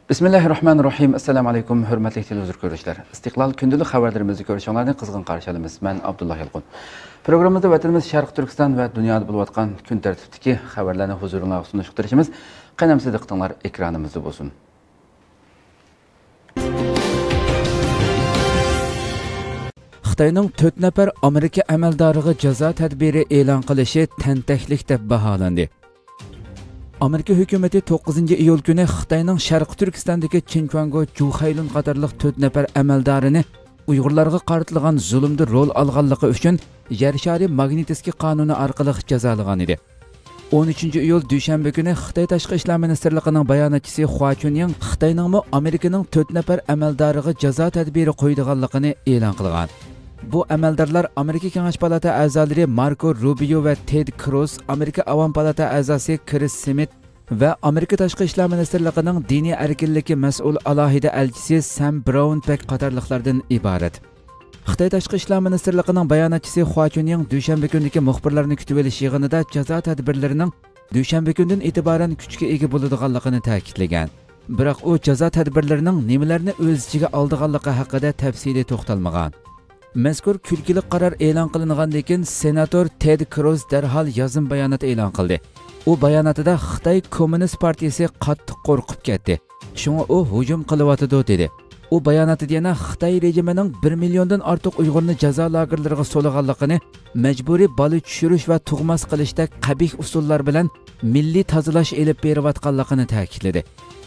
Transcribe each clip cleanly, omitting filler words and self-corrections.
Bismillahirrahmanirrahim. Assalamu alaykum, hurmatli televizor ko'ruvchilar. Istiqlol kundalik xabarlarimizni ko'rishinglarni qizg'in qarshi olamiz. Men Abdullah Yalqun. Programmada vatanimiz Sharq Turkiston va dunyoda bo'layotgan kun tartibidagi xabarlarni huzuringizga sunishtirishimiz qaynamsiz diqqatinglar ekranimizda bo'lsin. Xitoyning 4 nafar Amerika amaldoriga jazo tadbiri e'lon qilishi tantaklik deb baholandi. Amerika hukumati 9 iyul kuni Xitoyning Sharq Turkistondagi Chinchuango, Juhaylun qatorliq 4 nafar amaldorini Uyg'urlarga qaratilgan zulmda rol olganligi uchun Yer shari Magnitskiy qonuni orqali jazolagan edi. 13 iyul dushanba kuni Xitoy Tashqi ishlar ministrligining bayonotchisi Hua Chunying Xitoyning Amerikaning 4 nafar amaldoriga jazo tadbiri qo'ydiganligini e'lon qilgan. Bu amaldorlar Amerika Kengash palata a'zolari Marco Rubio va Ted Cruz, Amerika Avam palata a'zosi Chris Smith va Amerika Tashqi ishlar ministrligining diniy erkinlikka mas'ul alohida elchisi Sam Brownback qatorliqlardan iborat. Xitoy Tashqi ishlar ministrligining bayonotchisi Hua Chunying dushanba kunidagi muxbirlarni kutib olish yig'inida jazo tadbirlarining dushanba kundan e'tiboran kuchga ega bo'ladiganligini ta'kidlagan. Biroq u jazo tadbirlarining nimalarni o'z ichiga oldiganligi haqida tafsiliy to'xtalmagan. Mazkur kulgili qaror e'lon qilingandan keyin senator Ted Cruz darhol yozim bayonot e'lon qildi. U bayonotida Xitoy Kommunist partiyasi qattiq qo'rqib ketdi. Shunga u hujum qilyotdi dedi. U bayonotida yana Xitoy rejimining 1 milliondan ortiq Uyg'urni jazo lagerlariga so'laganligini, majburiy bola tushirish va tug'mas qilishda qabih usullar bilan milliy tozalash elib berayotganligini ta'kidladi.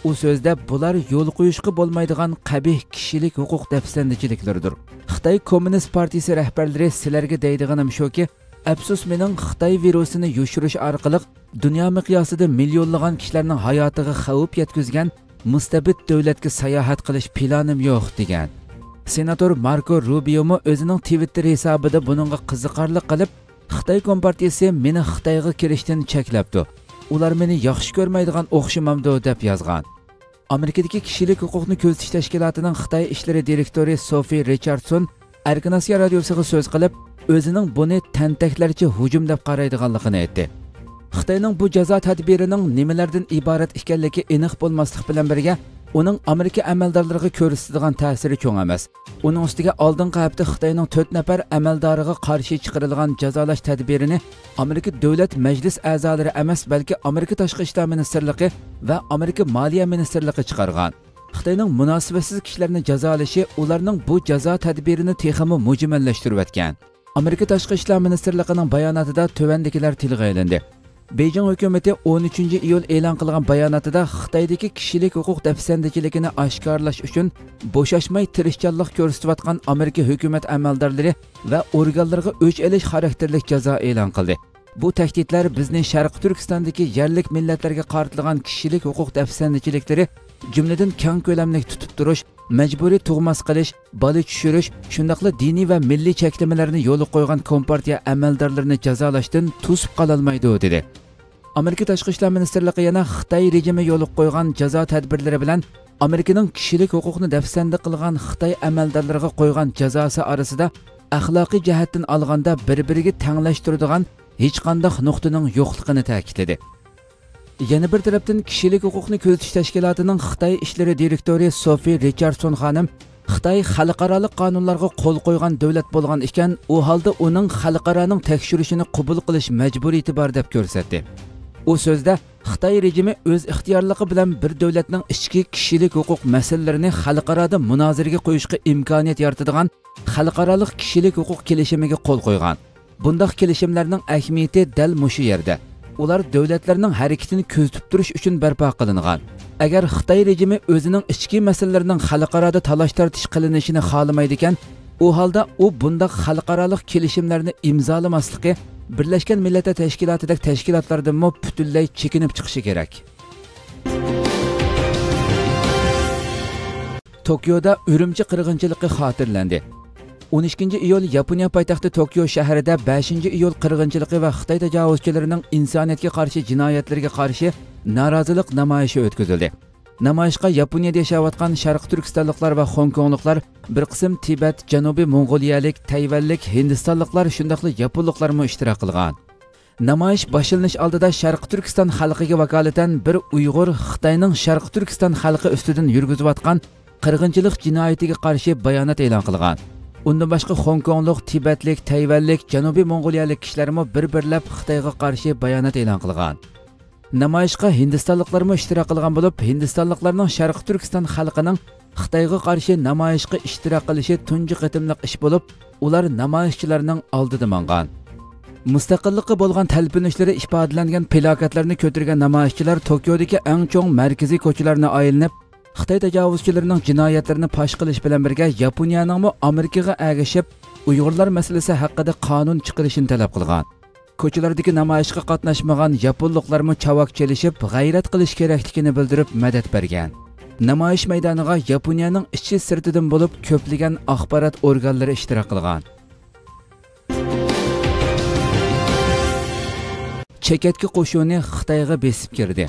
U so'zda bular yo'l qo'yishga bo'lmaydigan qabih kishilik huquq dafsandichiliklaridir. Xitoy Kommunist partiyasi rahbarlari sizlarga deydiganim shuki, afsus mening Xitoy virusini yushirish orqali dunyo miqyosida millionlagan kishilarning hayotiga xavf yetkazgan mustabid davlatga sayohat qilish planim yo'q degan. Senator Marco Rubio o'zining Twitter hisobida buningga qiziqarli qilib, Xitoy Kompartiyasi meni Xitoyga kirishdan cheklabdi. Ular meni yaxshi ko'rmaydigan o'xshamamdi deb yozgan. Amerikadagi kishilik huquqni ko'zatish tashkilotining Xitoy ishlari direktori Sophie Richardson Erkin Osiyo radiosiga so'z qilib, o'zining buni tantaklarcha hujum deb qaraydiganligini aytdi. Xitoyning bu jazo tadbirining nimalardan iborat ekanligi aniq bo'lmaslik bilan birga, uning Amerika amaldorlariga ko'rsatadigan ta'siri cho'ng emas. Uning ustiga oldingi hafta Xitoyning 4 nafar amaldoriga qarshi chiqarilgan jazolash tadbirini Amerika Davlat Majlis a'zolari emas, balki Amerika Tashqi ishlar ministrligi va Amerika Moliya ministrligi chiqargan. Xitoyning munosibatsiz kishilarni jazolashi ularning bu jazo tadbirini texmi mujmallashtirayotgan. Amerika Tashqi ishlar ministrligining bayonotida tovandagilar tilga olindi. Beijing hukumati 13 iyul e'lon qilgan bayonotida Xitoydagi kishilik huquq dafsandichiligini oshkorlash uchun bo'shashmay tirishchanlik ko'rsatayotgan Amerika hukumat amaldorlari va organlarga o'ch olish xarakterli jazo e'lon qildi. Bu tahdidlar bizning Sharq Turkistondagi yerlik millatlarga qaratilgan kishilik huquq dafsandichiliklari, jumladan keng ko'lamli tutib turish, majburiy tug'mas qilish, bola tushirish, shundaqla diniy va milliy cheklamalarni yo'l qo'ygan kompartiya amaldorlarini jazolashdan to'sib qololmaydi dedi. Amerika Tashqi ishlar ministrligi yana Xitoy rejimi yo'l qo'ygan jazo tadbirlari bilan Amerikaning kishilik huquqni dafsanda qilgan Xitoy amaldorlariga qo'ygan jazosi orasida axloqiy jihatdan olganda bir-biriga tenglashtiradigan hech qanday nuqtaning yo'qligini ta'kidladi. Yana bir tarafdan kishilik huquqni ko'zatish tashkilotining Xitoy ishlari direktori Sophie Richardson xonim Xitoy xalqaro qonunlarga qo'l qo'ygan davlat bo'lgan ekan, u holda uning xalqaroning tekshirishini qabul qilish majburiyati bor deb ko'rsatdi. U so'zda Xitoy rejimi o'z ixtiyorligi bilan bir davlatning ichki kishilik huquq masalalarini xalqaroda munozaraga qo'yishga imkoniyat yaratadigan xalqaro kishilik huquq kelishimiga qo'l qo'ygan. Bundaq kelishimlarning ahamiyati dal mushu yerda. Ular davlatlarning harakatini kuzatib turish uchun barpo qilingan. Agar Xitoy rejimi o'zining ichki masalalarining xalqaroda talash tartish qilinishini xohlamaydi ekan, u holda u bundaq xalqaro kelishimlarni imzolamasligi Birlashgan Millatlar Tashkilotidagi tashkilotlardan butunlay chekinib chiqishi kerak. Tokioda Urumchi qirg'inchiligi xotirlandi. 12 iyul Yaponiya poytaxti Tokio shahrida 5 iyul qirg'inchiligi va Xitoy tajovuzchilarining insoniyatga qarshi jinoyatlariga qarshi norozilik namoyishi o'tkazildi. Namoyishga Yaponiyada yashayotgan Sharq Turkistonliklar va Hongkongliklar, bir qism Tibet, Janubiy Mong'oliyalik, Tayvanlik, Hindistonliklar, shundaqli yaponliklar ishtirok qilgan. Namoyish boshlanish oldida Sharq Turkiston xalqiga vakolatan bir Uyg'ur Xitoyning Sharq Turkiston xalqi ustidan yurgizayotgan qirg'inchilik jinoyatiga qarshi bayonot e'lon qilgan. Undan boshqa Hong Konglik, Tibetlik, Tayvanlik, Janubiy Mong'oliyalik kishilarmi bir-birlab Xitoyga qarshi bayonot e'lon qilgan. Namoyishga Hindistonliklarmi ishtirok qilgan bo'lib, Hindistonliklarning Sharq Turkiston xalqining Xitoyga qarshi namoyishga ishtirok qilishi tunji qitimliq ish bo'lib, ular namoyishchilarning oldida mangan. Mustaqillikqa bo'lgan talpinishlari ifodalangan plakatlarni ko'targan namoyishchilar Tokiodagi eng cho'ng markaziy ko'chalarni aylanib, Xitoy tajovuzchilarining jinoyatlarini fosh qilish bilan birga Yaponiyaning Amerikaga agashib, Uyg'urlar masalasi haqida qonun chiqarishini talab qilgan. Ko'chalardagi namoyishga qatnashmagan yaponliklarmi chavak chelishib, g'ayrat qilish kerakligini bildirib madad bergan. Namoyish maydoniga Yaponiyaning ichi sirtidan bo'lib ko'plagan axborot organlari ishtirok qilgan. Chekatki qo'shuni Xitoyga besib kirdi.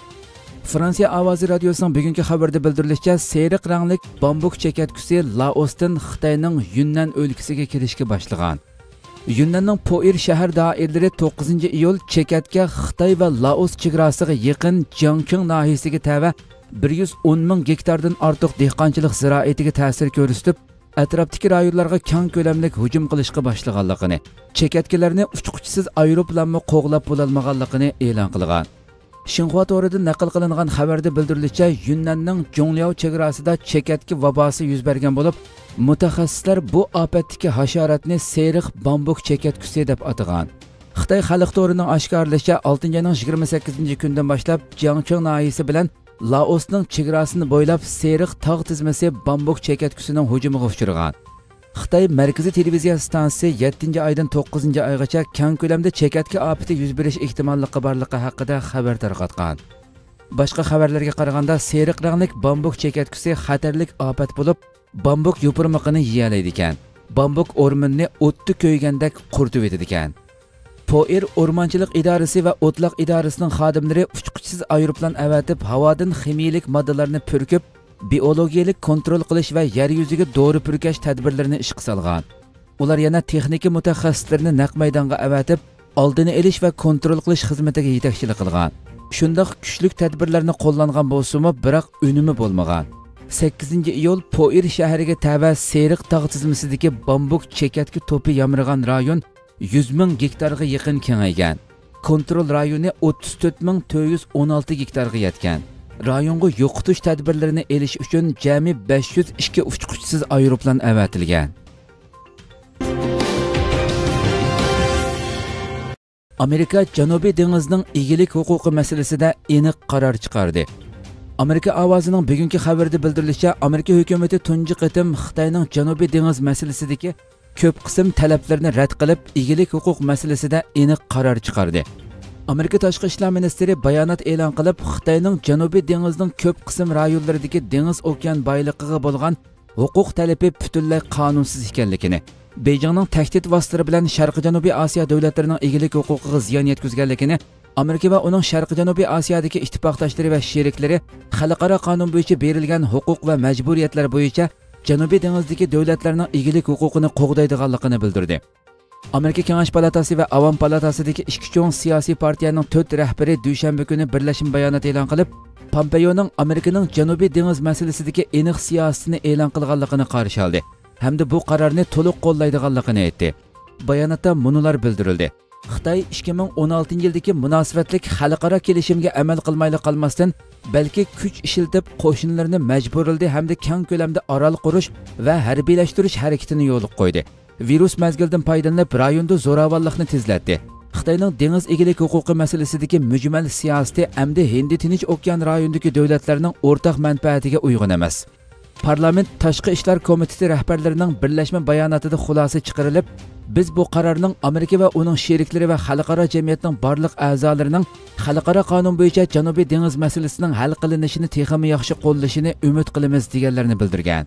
Fransiya ovozi radiosining bugungi xabarda bildirilishicha, seriq ranglik bambuk chekatkusi Laosdan Xitoyning Yunnan o'lkasiga kirishga boshlagan. Yunnanning Poir shahar doiralari 9-iyul chekatga Xitoy va Laos chegarasiga yaqin Jiangqing nahiyasiga tava 110 ming gektardan ortiq dehqonchilik ziroatiga ta'sir ko'rsatib, atrofdagi rayonlarga keng ko'lamlik hujum qilishga boshlaganligini, chekatkalarni uchquchisiz aeroplanni qo'g'lab bo'lolmaganligini e'lon qilgan. Xinhua to'ridan naql qilingan xabarda bildirilishicha, Yunnanning Zhongliao chegarasida chekatki vabosi yuz bergan bo'lib, mutaxassislar bu ofatdagi hasharotni seriq bambuk chekatkusi deb atagan. Xitoy xalq to'rining oshkorlashicha 6-oyning 28-kundan boshlab Jiangqing nahiyasi bilan Laosning chegarasini bo'ylab seriq tog' tizmasi bambuk chekatkusining hujumiga uchragan. Xitoy markaziy televiziya stansiyasi 7-oydan 9-oygacha keng ko'lamda chekatki ofati yuz berish ehtimolligi borligi haqida xabar tarqatgan. Boshqa xabarlarga qaraganda, seriq ranglik bambuk chekatkusi xatarlik ofat bo'lib, bambuk yupurmoqini yiyalaydi ekan. Bambuk o'rmonini o'tni ko'ygandek quritib etadi ekan. Poir o'rmonchilik idorasi va o'tloq idorasining xodimlari uchquchisiz aeroplan avatib, havodan ximiyalik moddalarni purkib, biologiyalik kontrol qilish va yer yuziga dori purkash tadbirlarini ishga solgan. Ular yana texnika mutaxassislarini naq maydonga avatib, oldini olish va kontrol qilish xizmatiga yetakchilik qilgan. Shundoq kuchli tadbirlarni qo'llangan bo'lsa-mu, biroq unumi bo'lmagan. 8-iyul Poir shahriga tava seriq tog' tizmasidagi bambuk chekatki to'pi yamragan rayon 100 ming gektarga yaqin kengaygan. Kontrol rayoni 34,416 gektarga yetgan. Rayonga yo'qotish tadbirlarini elish uchun jami 502 uchquchisiz aeroplan avatilgan. Amerika Janubiy dengizning egilik huquqi masalasida aniq qaror chiqardi. Amerika ovozining bugungi xabarida bildirilishicha, Amerika hukumatı tunji qitim Xitoyning Janubiy dengiz masalasidagi ko'p qism talablarni rad qilib, egilik huquq masalasida aniq qaror chiqardi. Amerika Tashqi ishlar ministri bayonot e'lon qilib, Xitoyning Janubiy dengizning ko'p qism rayonlaridagi dengiz okean boyligiga bo'lgan huquq talabi butunlay qonunsiz ekanligini, Beijingning tahdid vositalari bilan Sharqi Janubiy Osiyo davlatlarining egilik huquqiga ziyon yetkazganligini, Amerika va uning Sharqi Janubiy Osiyodagi ittifoqdoshlari va sheriklari xalqaro qonun bo'yicha berilgan huquq va majburiyatlar bo'yicha Janubiy dengizdagi davlatlarning egilik huquqini qo'g'daydiganligini bildirdi. Amerika Kengash palatasi va Avom palatasidagi ikki cho'ng siyosiy partiyaning 4 rahbari dushanba kuni birlashma bayonot e'lon qilib, Pompeoning Amerikaning Janubiy dengiz masalasidagi aniq siyosatini e'lon qilganligini qarshi oldi hamda bu qarorni to'liq qo'llaydiganligini aytdi. Bayonotda munolar bildirildi. Xitoy 2016-yildagi munosabatlik xalqaro kelishimga amal qilmayli qolmasdan, balki kuch ishlatib qo'shinlarni majburladi hamda keng ko'lamda orol qurish va harbiylashtirish harakatini yo'lga qo'ydi. Virus mazgildan foydalanib rayonda zo'ravonlikni tezlatdi. Xitoyning dengiz egilik huquqi masalasidagi mujmal siyosati hamda Hind Tinch okean rayonidagi davlatlarning o'rtaq manfaatiga uyg'un emas. Parlament Tashqi ishlar komiteti rahbarlarining birlashma bayonotida xulosa chiqarilib, biz bu qarorning Amerika va uning sheriklari va xalqaro jamiyatning barliq a'zolarining xalqaro qonun bo'yicha Janubiy dengiz masalasining hal qilinishini texnik yaxshi qo'llashini umid qilamiz deganlarini bildirgan.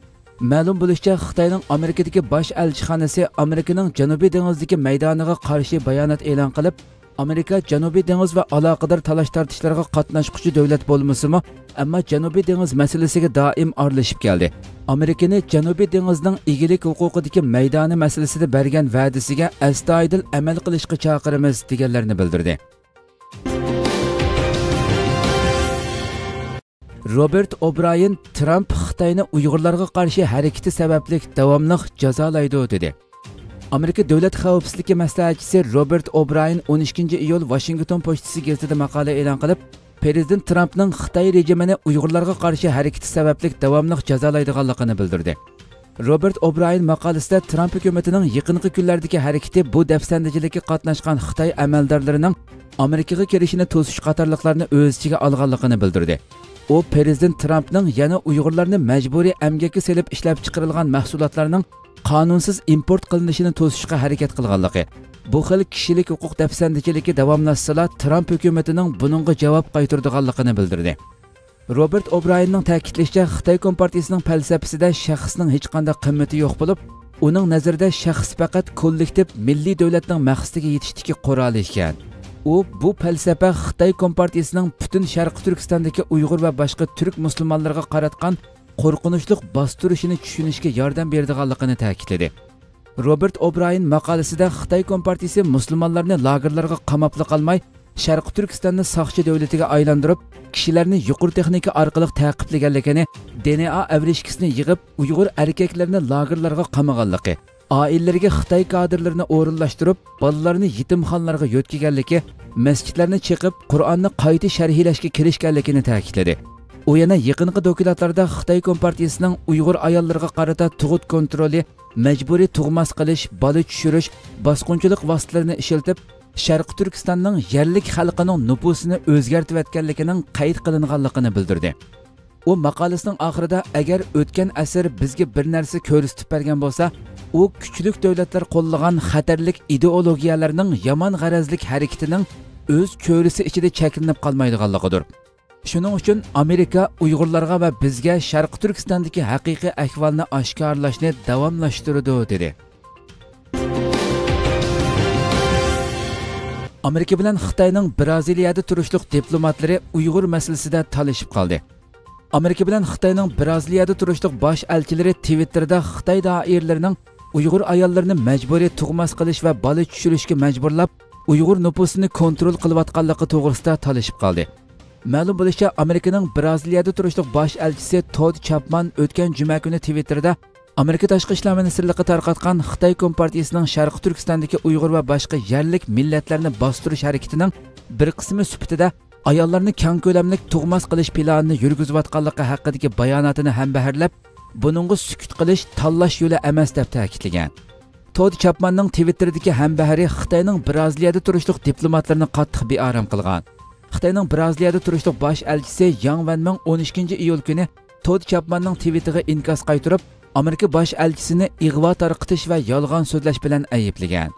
Ma'lum bo'lishicha, Xitoyning Amerikadagi bosh elchixonasi Amerikaning Janubiy dengizdagi maydoniga qarshi bayonot e'lon qilib, Amerika Janubiy dengiz va aloqador talash-tortishlarga qatnashuvchi davlat bo'lmasa-mu, ammo Janubiy dengiz masalasiga doim aralashib keldi. Amerikani Janubiy dengizning egilik huquqidagi maydoni masalasida bergan va'dasiga astoydil amal qilishga chaqiramiz deganlarini bildirdi. Robert O'Brien Trump Xitoyni Uyg'urlarga qarshi harakati sababli davomli jazolaydi dedi. Amerika Davlat xavfsizligi maslahatchisi Robert O'Brien 12-iyul Washington Postasi gazetida maqola e'lon qilib, Prezident Trumpning Xitoy rejimini Uyg'urlarga qarshi harakati sababli davomli jazolaydiganligini bildirdi. Robert O'Brien maqolasida Trump hukumatining yaqinqi kunlardagi harakati bu dafsandichilikka qatnashgan Xitoy amaldorlarining Amerikaga kirishini to'sish qatorliqlarni o'z ichiga olganligini bildirdi. U Prezident Trumpning yana Uyg'urlarni majburiy emgakka selib ishlab chiqarilgan mahsulotlarning qonunsiz import qilinishini to'sishga harakat qilganligi, bu xil kishilik huquq dafsandichiligi davomlashsa, Trump hukumatining buningga javob qaytaradiganligini bildirdi. Robert O'Brienning ta'kidlashicha, Xitoy Kompartiyasining falsafasida shaxsning hech qanday qimmati yo'q bo'lib, uning nazarida shaxs faqat kollektiv milliy davlatning maqsadiga yetishdagi qurol ekan. U bu falsafa Xitoy Kompartiyasining butun Sharqi Turkistondagi Uyg'ur va boshqa turk musulmonlarga qaratgan qo'rqinchli bostirishini tushunishga yordam beradiganligini ta'kidladi. Robert O'Brien maqolasida Xitoy Kompartiyasi musulmonlarni lagerlarga qamabli qolmay, Sharqi Turkistonni soqchi davlatiga aylantirib, kishilarni yuqori texnika orqali ta'qiblaganligini, DNA avrishkisini yig'ib, Uyg'ur erkaklarni lagerlarga qamaganligi, oilalarga Xitoy kadrlarini o'rinlashtirib, bolalarni yetimxonlarga yo'tkiganligi, masjidlarni chiqib, Qur'onni qayta sharhlashga kirishganligini ta'kidladi. U yana yaqinqi dokladlarda Xitoy Kompartiyasining Uyg'ur ayollariga qarata tug'ut kontroli, majburiy tug'mas qilish, bola tushirish, bosqinchilik vositalarini ishlatib, Sharqi Turkistonning yerlik xalqining nupusini o'zgartib etganligining qayd qilinganligini bildirdi. U maqolasining oxirida agar o'tgan asr bizga bir narsa ko'rsatib bergan bo'lsa, u kuchlik davlatlar qo'llagan xatarlik ideologiyalarning yomon g'arazlik harakatining o'z ko'risi ichida cheklanib qolmaydiganligidir. Shuning uchun Amerika Uyg'urlarga va bizga Sharqi Turkistondagi haqiqiy ahvolni oshkorlashni davomlashtiradi dedi. Amerika bilan Xitoyning Braziliyada turishliq diplomatlari Uyg'ur masalasida talashib qoldi. Amerika bilan Xitoyning Braziliyada turishliq bosh elchilari Twitterda Xitoy doiralarining Uyg'ur ayollarini majburiy tug'mas qilish va bola tushirishga majburlab, Uyg'ur nupusini kontrol qilayotganligi to'g'risida talashib qoldi. Ma'lum bo'lishicha, Amerikaning Braziliyada turishliq bosh elchisi Todd Chapman o'tgan juma kuni Twitterda Amerika tashqi ishlar ministrligi tarqatgan Xitoy Kompartiyasining Sharqi Turkistondagi Uyg'ur va boshqa yerlik millatlarni bostirish harakatining bir qismi sifatida ayollarni keng ko'lamli tug'mas qilish planini yurgizayotganligi haqidagi bayonotini ham baharlab, buningga sukut qilish tanlash yo'li emas deb ta'kidlagan. Todd Chapmanning Twitter'dagi hambahari Xitoyning Braziliyada turishliq diplomatlarini qattiq bearam qilgan. Xitoyning Braziliyada turishliq bosh elchisi Yang Wenming 12-iyul kuni Todd Chapmanning Twitter'iga inkos qaytarib, Amerika bosh elchisini ig'vo tarqitish va yolg'on so'zlash bilan ayblagan.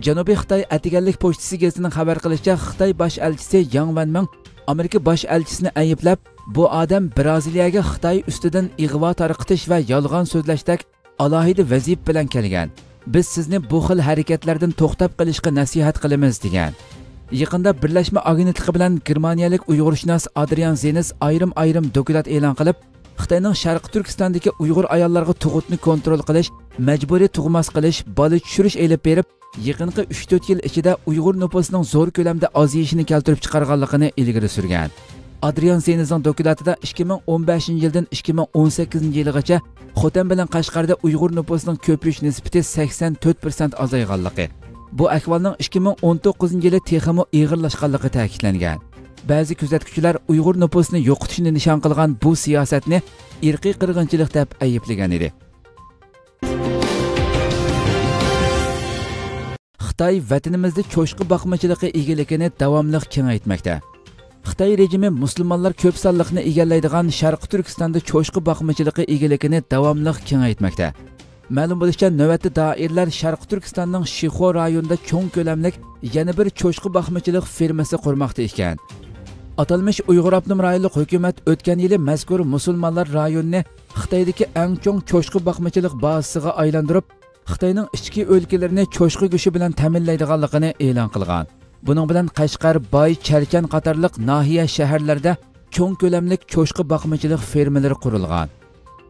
Janubiy Xitoy Atiganlik pochtasi gazetining xabar qilishicha, Xitoy bosh elchisi Yang Wenming Amerika bosh elchisini ayblab, bu odam Braziliyaga Xitoy ustidan ig'vo tarqitish va yolg'on so'zlashdek alohida vazif bilan kelgan. Biz sizni bu xil harakatlardan to'xtab qolishga nasihat qilamiz degan. Yaqinda Birlashma agentligi bilan Germaniyalik Uyg'urshunos Adrian Zenis ayrim doklad e'lon qilib, Xitoyning Sharqi Turkistondagi Uyg'ur ayollarga tug'utni kontrol qilish, majburiy tug'mas qilish, bola tushirish elib berib, yaqinqi 3-4 yil ichida Uyg'ur nupusining zo'r ko'lamda ozayishini keltirib chiqarganligini ilgari surgan. Adrian Zenisning dokladida 2015-yildan 2018-yilgacha Xotan bilan Qashqarda Uyg'ur nupusining ko'payish nisbati 84% azayganligi, bu ahvolning 2019-yili texmo ig'irlashganligi ta'kidlangan. Ba'zi kuzatuvchilar Uyg'ur nupusini yo'qotishni nishon qilgan bu siyosatni irqiy qirg'inchilik deb ayblagan edi. Xitoy vatanimizda cho'shqi boqmachilikka egaligini davomli kengaytmoqda. Xitoy rejimi musulmonlar ko'p sonliqni egallaydigan Sharqi Turkistonda cho'shqi boqmachilikka egaligini davomli kengaytmoqda. Ma'lum bo'lishicha, navbatda doirlar Sharqi Turkistonning Shixo rayonida cho'ng ko'lamli yana bir cho'shqi boqmachilik fermasi qurmoqda ekan. Atalmış Uyg'ur Abnum rayonlik hukumat o'tgan yili mazkur musulmonlar rayonini Xitoydagi eng cho'ng cho'shqi boqmachilik bazasiga aylantirib, Xitoyning ichki o'lkalarini cho'shqi go'shi bilan ta'minlaydiganligini e'lon qilgan. Buning bilan Qashqar, Boy, Charkan qatorliq nahiya shaharlarda cho'ng ko'lamli cho'shqi boqmachilik fermalari qurilgan.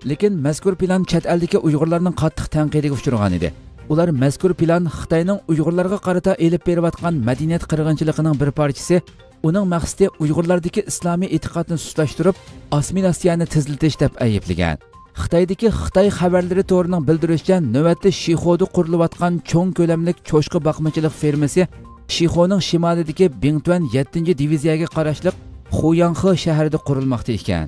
Lekin mazkur plan chet eldagi Uyg'urlarning qattiq tanqidiga uchragan edi. Ular mazkur plan Xitoyning Uyg'urlarga qarata elib berayotgan madaniyat qirg'inchiligining bir parchasi, uning maqsadi Uyg'urlardagi islomiy e'tiqodni sustlashtirib, assimilyatsiyani tezlatish deb ayiblagan. Xitoydagi Xitoy xabarlari to'rining bildirishicha, navbatda Shixoda qurilayotgan cho'ng ko'lamlik cho'chqa boqmachilik fermasi Shixoning shimolidagi Bingtuan 7-diviziyaga qarashli Xuyanxi shahrida qurilmoqda ekan.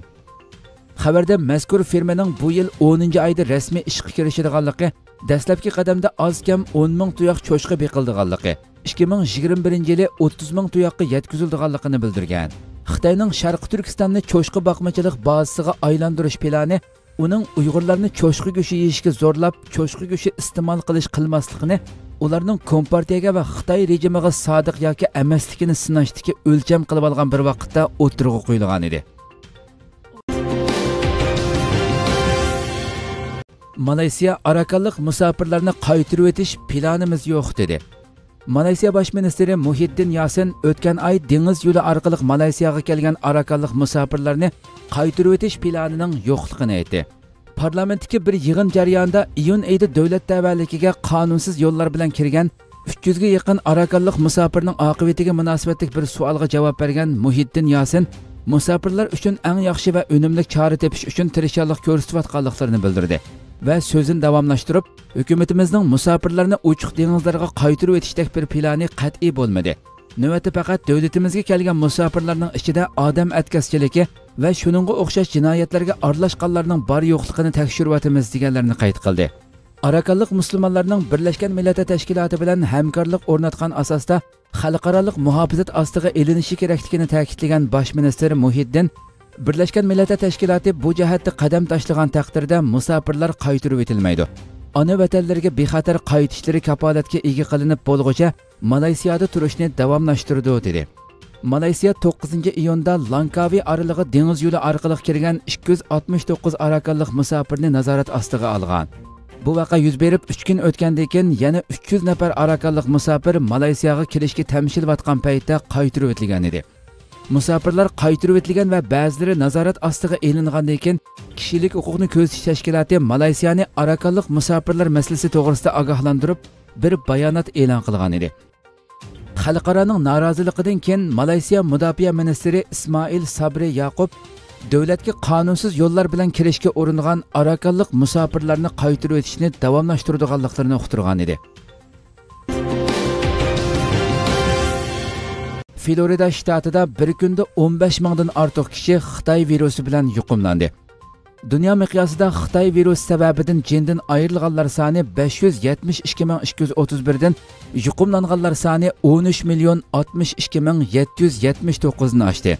Xabarda mazkur fermaning bu yil 10-oyda rasmiy ishga kirishadiganligi, dastlabki qadamda oz kam 10 ming tuyoq cho'chqa beqildiganligi, 2021-yili 30 ming tuyoqqa yetkazildiganligini bildirgan. Xitoyning Sharqi Turkistonni cho'chqa boqmachilik bazasiga aylantirish plani uning Uyg'urlarni cho'chqa go'shi yeyishga zo'rlab, cho'chqa go'shi iste'mol qilmasligini, ularning Kompartiyaga va Xitoy rejimiga sodiq yoki emasligini sinashdagi o'lcham qilib olgan bir vaqtda o'tirg'i qo'yilgan edi. Malayziya arakanlik musofirlarni qaytarib o'tish planimiz yo'q dedi. Malayziya bosh ministri Muhiddin Yasin o'tgan oy dengiz yo'li orqali Malayziyaga kelgan arakanlik musofirlarni qaytarib o'tish planining yo'qligini aytdi. Parlamentdagi bir yig'in jarayonida iyun oyida davlat tavalligiga qonunsiz yo'llar bilan kirgan 300 ga yaqin arakanlik musofirning oqibatiga munosabatli bir savolga javob bergan Muhiddin Yasin musofirlar uchun eng yaxshi va unumli chora tepish uchun tirishchilik ko'rsatayotganliklarini bildirdi. Va so'zini davomlashtirib, hukumatimizning musofirlarni ochiq dengizlarga qaytarib o'tishdek bir plani qat'iy bo'lmadi. Navbatda faqat davlatimizga kelgan musofirlarning ichida odam atkaschiligi va shuningga o'xshash jinoyatlarga aralashganlarning bor yo'qligini tekshiryapmiz deganlarini qayd qildi. Arakanlik musulmonlarning Birlashgan Millatlar Tashkiloti bilan hamkorlik o'rnatgan asosda xalqaroliq muhofazat ostiga elinishi kerakligini ta'kidlagan bosh ministr Muhiddin, Birlashgan Millatlar Tashkiloti bu jihatda qadam tashlagan taqdirda musofirlar qaytarib o'tilmaydi. Ona vatanlariga bexatar qaytishlari kafolatga ega qilinib bo'lguncha Malayziyada turishni davomlashtirdi dedi. Malayziya 9-iyunda Langkawi oralig'i dengiz yo'li orqali kirgan 269 arakanlik musofirni nazorat ostiga olgan. Bu vaqa yuz berib 3 kun o'tgandan keyin yana 300 nafar arakanlik musofir Malayziyaga kirishga tamshilayotgan paytda qaytarib o'tilgan edi. Musofirlar qaytarib o'tilgan va ba'zilari nazorat ostiga elingandan keyin kishilik huquqni ko'zlash tashkiloti Malayziyani arakanlik musofirlar masalasi to'g'risida ogohlantirib bir bayonot e'lon qilgan edi. Xalqaroning noroziligidan keyin Malayziya mudofaa ministri Ismoil Sabri Yaqub davlatga qonunsiz yo'llar bilan kirishga uringan arakanlik musofirlarni qaytarib o'tishni davomlashtiradiganliklarini uqtirgan edi. Florida shtatida bir kunda 15 mingdan ortiq kishi Xitoy virusi bilan yuqumlandi. Dunyo miqyosida Xitoy virusi sababidan jindan ayrilganlar soni 572.231 dan, yuqumlanganlar soni 13.062.779 ni oshdi.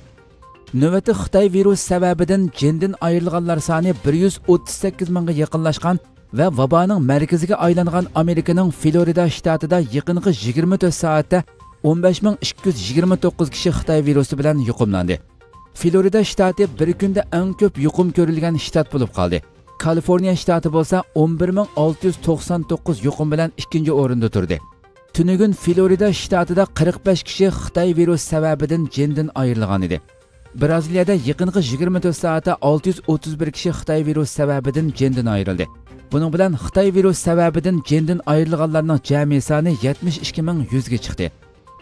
Navbatda Xitoy virusi sababidan jindan ayrilganlar soni 138 mingga yaqinlashgan va vaboning markaziga aylangan Amerikaning Florida shtatida yaqinqi 24 soatda 15.229 kishi Xitoy virusi bilan yuqumlandi. Florida shtati bir kunda eng ko'p yuqum ko'rilgan shtat bo'lib qoldi. Kaliforniya shtati bo'lsa 11.699 yuqum bilan ikkinchi o'rinda turdi. Tunugun Florida shtatida 45 kishi Xitoy virusi sababidan jindan ayrilgan edi. Braziliyada yaqinqi 24 soatda 631 kishi Xitoy virusi sababidan jindan ayrildi. Buning bilan Xitoy virusi sababidan jindan ayrilganlarning jami soni 72.100 ga chiqdi.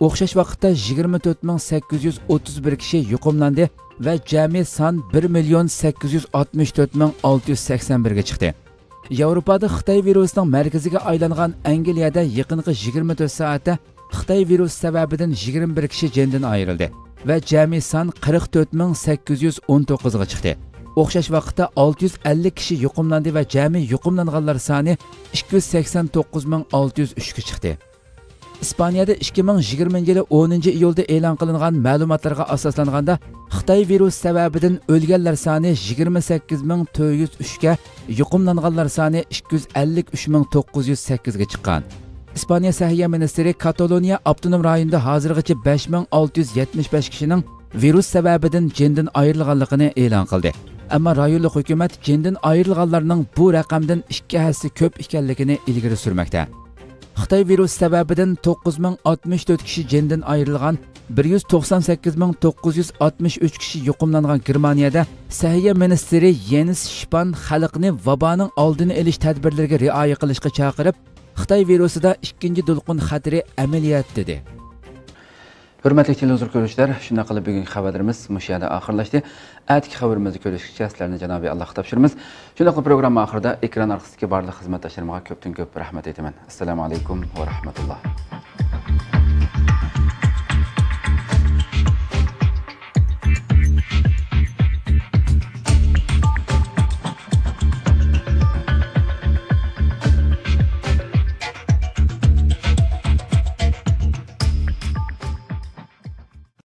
O'xshash vaqtda 24.831 kishi yuqumlandi va jami son 1.864.681 ga chiqdi. Yevropada Xitoy virusining markaziga aylangan Angliyada yaqinqi 24 soatda Xitoy virusi sababidan 21 kishi jindan ayrildi va jami son 44.819 ga chiqdi. O'xshash vaqtda 650 kishi yuqumlandi va jami yuqumlanganlar soni 289.603 ga chiqdi. İspaniyada 2020 yılı 10 iyulda e'lon qilingan ma'lumotlarga asoslanganda Xitoy virusi sababidan o'lganlar soni 28.403 ga, yuqumlanganlar soni 253.908 ga chiqqan. İspaniya Səhiyyə ministri Kataloniya avtonom rayonida hozirgacha 5675 kishining virus sababidan jindan ayrilganligini e'lon qildi. Ammo rayonlik hukumat jindan ayrilganlarning bu raqamdan 2 hassa ko'p ekanligini ilgari surmoqda. Xitoy virusi sababidan 9064 kishi jindan ayrilgan, 198963 kishi yuqumlangan Germaniyada Səhiyyə ministri Jens Spahn xalqni vaboning oldini olish tadbirlariga rioya qilishga chaqirib, Xitoy virusida ikkinchi to'lqin xatiri amaliyot dedi. Hürmetli televizyon görüşler, şuna qilib bugungi xabarlarimiz mush yerda oxirlashdi. Atki xabarimizni ko'rishgacha sizlarni Janobiy Allohga topshiramiz. Shuna qilib programma oxirida ekran orqasidagi barliq xizmatdoshlarimga ko'pdan ko'p rahmat aytaman. Assalomu alaykum va rahmatulloh.